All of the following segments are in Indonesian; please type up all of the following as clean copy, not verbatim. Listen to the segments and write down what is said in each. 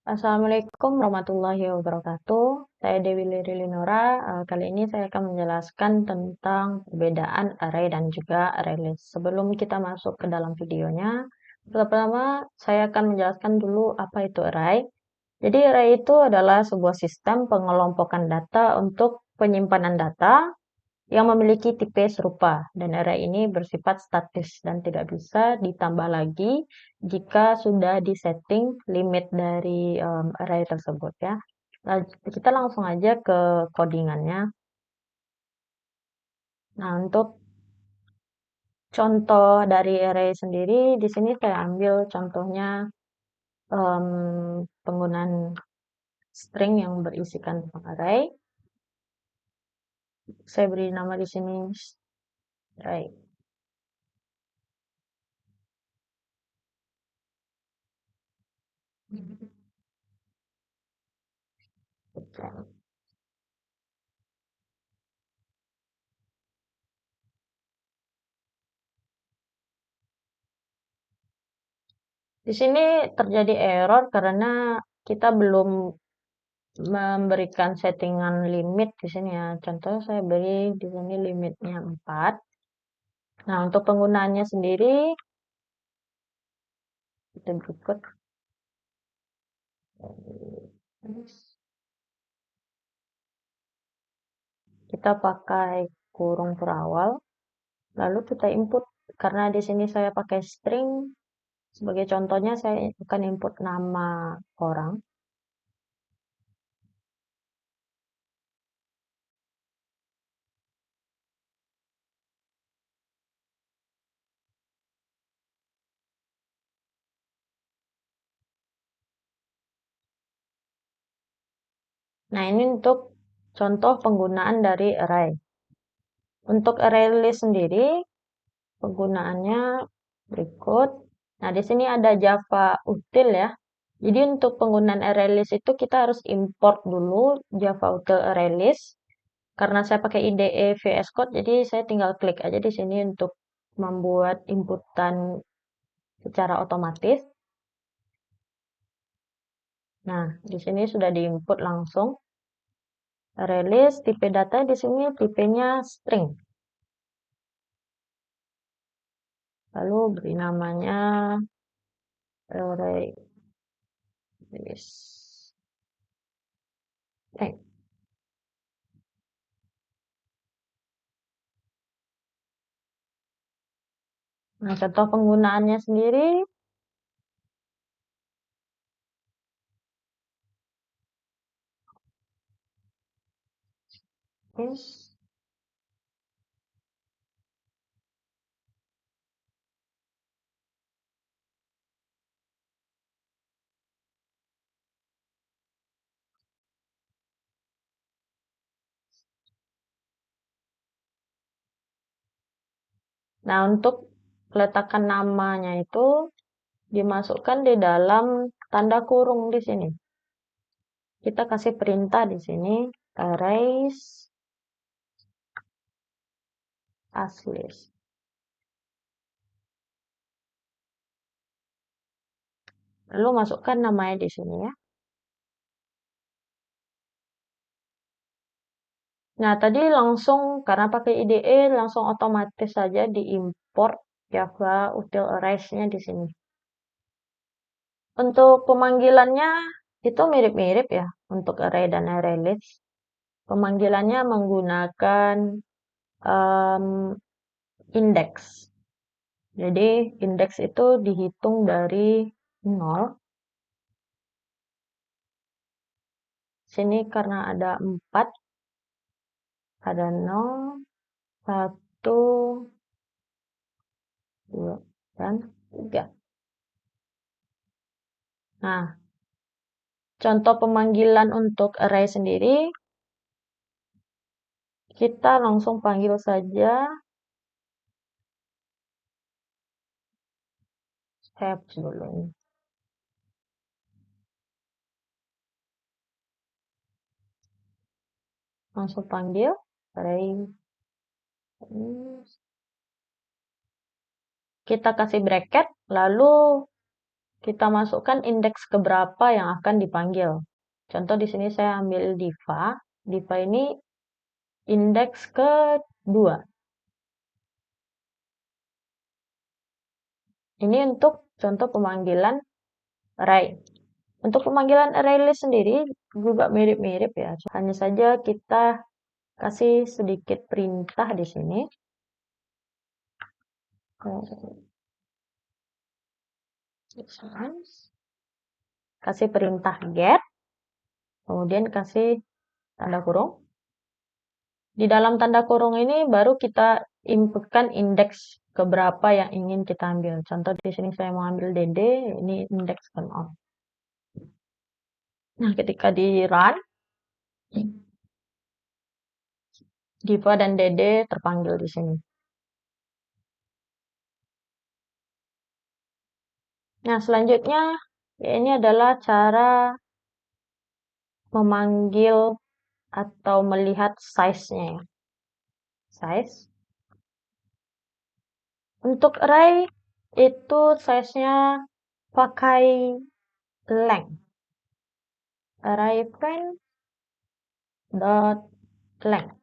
Assalamualaikum warahmatullahi wabarakatuh. Saya Dewi Liri Linora. Kali ini saya akan menjelaskan tentang perbedaan array dan juga array list. Sebelum kita masuk ke dalam videonya, pertama saya akan menjelaskan dulu apa itu array. Jadi array itu adalah sebuah sistem pengelompokan data untuk penyimpanan data yang memiliki tipe serupa, dan array ini bersifat statis dan tidak bisa ditambah lagi jika sudah disetting limit dari array tersebut ya. Nah, kita langsung aja ke codingannya. Nah, untuk contoh dari array sendiri, di sini saya ambil contohnya penggunaan string yang berisikan tentang array. Saya beri nama di sini array. Di sini terjadi error karena kita belum memberikan settingan limit di sini ya. Contoh saya beri di sini limitnya 4. Nah, untuk penggunaannya sendiri kita berikut. Kita pakai kurung terawal, lalu kita input. Karena di sini saya pakai string, sebagai contohnya saya akan input nama orang. Nah, ini untuk contoh penggunaan dari array. Untuk array list sendiri, penggunaannya berikut. Nah, di sini ada Java util ya. Jadi untuk penggunaan array list itu kita harus import dulu Java util array list. Karena saya pakai IDE VS Code, jadi saya tinggal klik aja di sini untuk membuat inputan secara otomatis. Nah, di sini sudah diinput langsung. Array list, tipe data di sini tipenya string. Lalu beri namanya array list. Nah, contoh penggunaannya sendiri, is. Nah, untuk peletakan namanya itu dimasukkan di dalam tanda kurung di sini. Kita kasih perintah di sini, arrays aslist. Lalu masukkan namanya di sini ya. Nah, tadi langsung karena pakai IDE langsung otomatis saja diimport Java util arrays-nya di sini. Untuk pemanggilannya itu mirip-mirip ya untuk array dan array list. Pemanggilannya menggunakan indeks. Jadi indeks itu dihitung dari 0. Sini karena ada 4, ada 0, 1, 2, dan 3. Nah, contoh pemanggilan untuk array sendiri, kita langsung panggil saja. Saya hapus dulu ini. Langsung panggil array. Kita kasih bracket, lalu kita masukkan indeks keberapa yang akan dipanggil. Contoh di sini saya ambil diva. Diva ini indeks kedua. Ini untuk contoh pemanggilan array. Untuk pemanggilan array list sendiri juga mirip-mirip ya. Hanya saja kita kasih sedikit perintah di sini. Kasih perintah get, kemudian kasih tanda kurung. Di dalam tanda kurung ini baru kita inputkan indeks keberapa yang ingin kita ambil. Contoh di sini saya mau ambil DD, ini indeks ke-0. Nah, ketika di run, diva dan DD terpanggil di sini. Nah, selanjutnya ya ini adalah cara memanggil atau melihat size-nya ya. Size. Untuk array itu size-nya pakai length. Array friend dot length.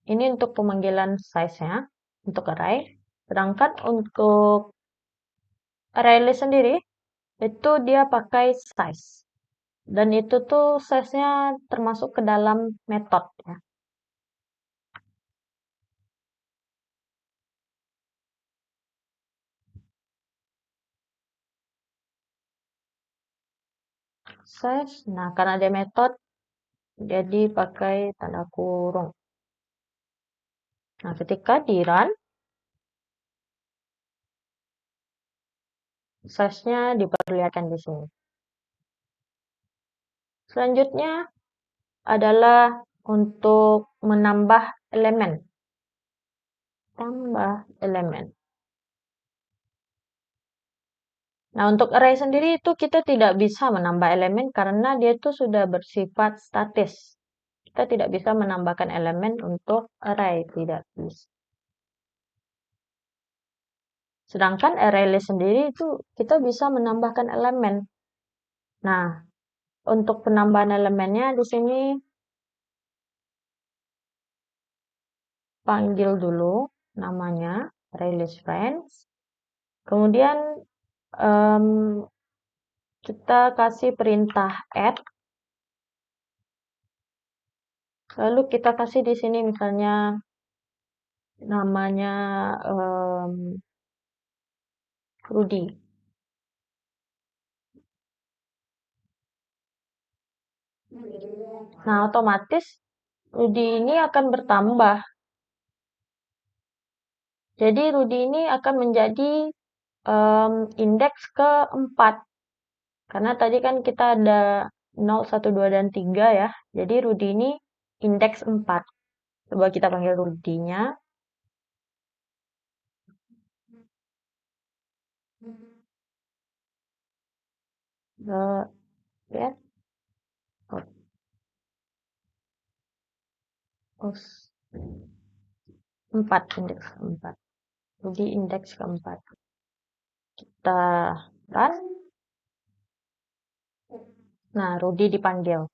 Ini untuk pemanggilan size-nya untuk array. Sedangkan untuk array list sendiri itu dia pakai size. Dan itu tuh size-nya termasuk ke dalam metode ya. Size. Nah, karena ada metode jadi pakai tanda kurung. Nah, ketika di run size-nya diperlihatkan di sini. Selanjutnya adalah untuk menambah elemen. Tambah elemen. Nah, untuk array sendiri itu kita tidak bisa menambah elemen karena dia itu sudah bersifat statis. Kita tidak bisa menambahkan elemen untuk array, tidak bisa. Sedangkan array list sendiri itu kita bisa menambahkan elemen. Nah, untuk penambahan elemennya di sini panggil dulu namanya array list friends. Kemudian kita kasih perintah add. Lalu kita kasih di sini misalnya namanya Rudy. Nah, otomatis Rudy ini akan bertambah. Jadi Rudy ini akan menjadi indeks ke-4. Karena tadi kan kita ada 0, 1, 2, dan 3 ya. Jadi Rudy ini indeks 4. Coba kita panggil Rudy-nya. Ya. Oh, 4, indeks ke-4. Rudy indeks ke-4. Kita run. Nah, Rudy dipanggil.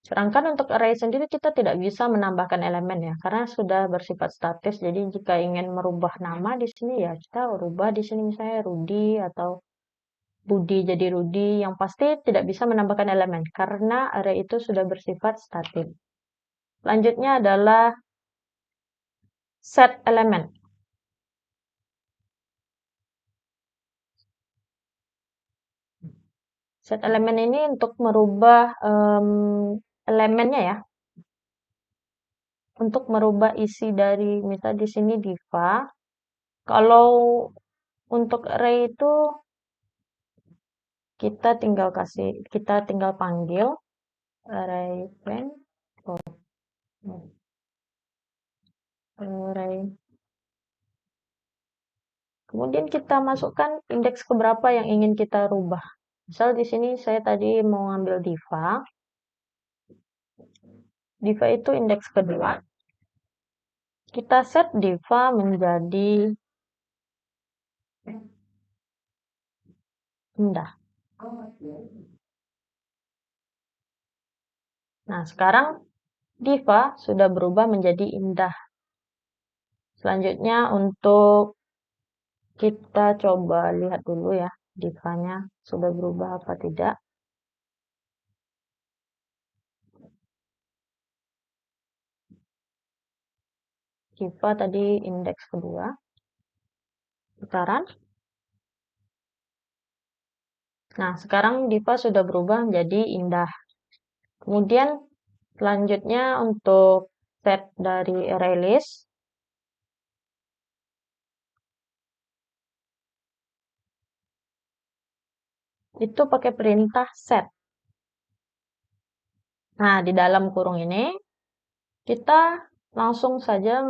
Sedangkan untuk array sendiri kita tidak bisa menambahkan elemen ya, karena sudah bersifat statis. Jadi jika ingin merubah nama di sini ya kita rubah di sini misalnya Rudy atau Budi jadi Rudy. Yang pasti tidak bisa menambahkan elemen karena array itu sudah bersifat statis. Selanjutnya adalah set elemen. Set elemen ini untuk merubah elemennya ya. Untuk merubah isi dari misal di sini diva. Kalau untuk array itu kita tinggal panggil array friend array. Kemudian kita masukkan indeks keberapa yang ingin kita rubah. Misal di sini saya tadi mau ambil diva. Diva itu indeks kedua. Kita set diva menjadi indah. Nah, sekarang diva sudah berubah menjadi indah. Selanjutnya untuk kita coba lihat dulu ya, divanya sudah berubah apa tidak. Diva tadi indeks kedua, putaran. Nah, sekarang diva sudah berubah menjadi indah. Kemudian selanjutnya untuk set dari array list, itu pakai perintah set. Nah, di dalam kurung ini, kita langsung saja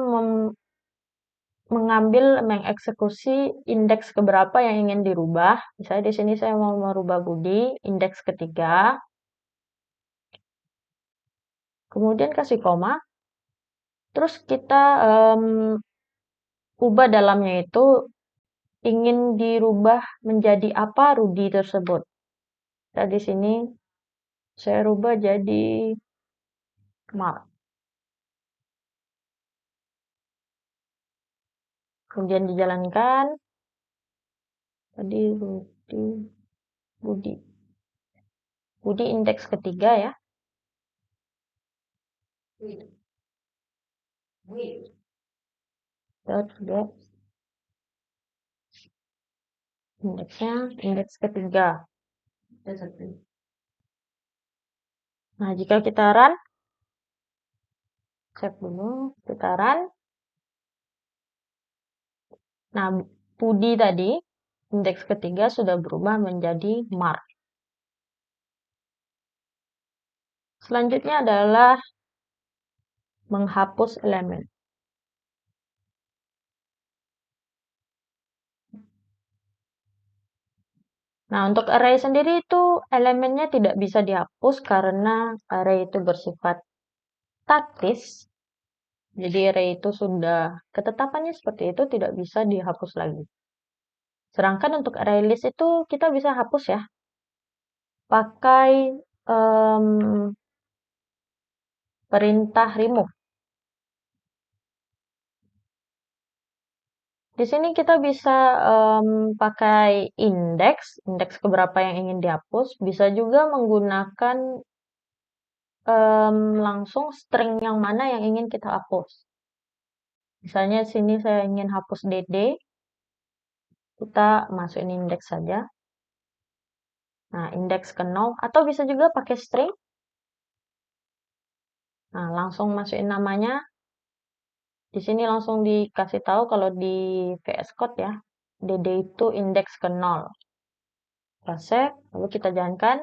mengambil, mengeksekusi indeks keberapa yang ingin dirubah. Misalnya di sini saya mau merubah Budi, indeks ketiga. Kemudian kasih koma. Terus kita ubah dalamnya itu ingin dirubah menjadi apa Rudi tersebut. Nah, di sini saya rubah jadi Mark. Kemudian dijalankan. Tadi Budi. Budi indeks ketiga ya. Dot get indeksnya indeks ketiga. Nah, jika kita run, cek dulu, kita run. Nah, Budi tadi, indeks ketiga sudah berubah menjadi Mark. Selanjutnya adalah menghapus elemen. Nah, untuk array sendiri itu elemennya tidak bisa dihapus karena array itu bersifat statis. Jadi array itu sudah ketetapannya seperti itu, tidak bisa dihapus lagi. Sedangkan untuk array list itu kita bisa hapus ya, pakai perintah remove. Di sini kita bisa pakai indeks, indeks keberapa yang ingin dihapus. Bisa juga menggunakan langsung string yang mana yang ingin kita hapus. Misalnya sini saya ingin hapus DD, kita masukin indeks saja. Nah, indeks ke 0, atau bisa juga pakai string. Nah, langsung masukin namanya. Di sini langsung dikasih tahu kalau di VS Code ya, DD itu indeks ke 0. Kita save, lalu kita jalankan.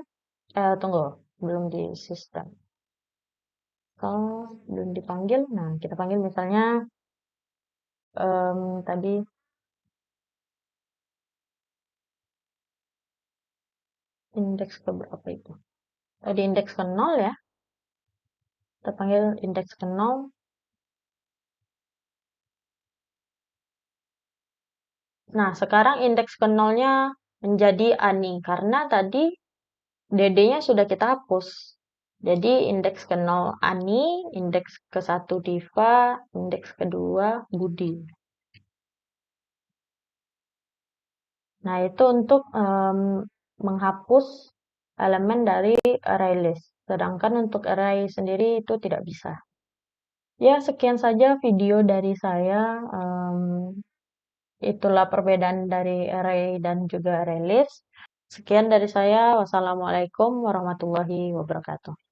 Tunggu, belum di sistem. Kalau belum dipanggil, nah kita panggil misalnya tadi indeks ke berapa itu? Tadi indeks ke 0 ya. Kita panggil indeks ke 0. Nah, sekarang indeks ke 0-nya menjadi Ani karena tadi DD-nya sudah kita hapus. Jadi indeks ke 0 Ani, indeks ke 1 Diva, indeks kedua Budi. Nah, itu untuk menghapus elemen dari array list. Sedangkan untuk array sendiri itu tidak bisa. Ya, sekian saja video dari saya. Itulah perbedaan dari array dan juga array list. Sekian dari saya. Wassalamualaikum warahmatullahi wabarakatuh.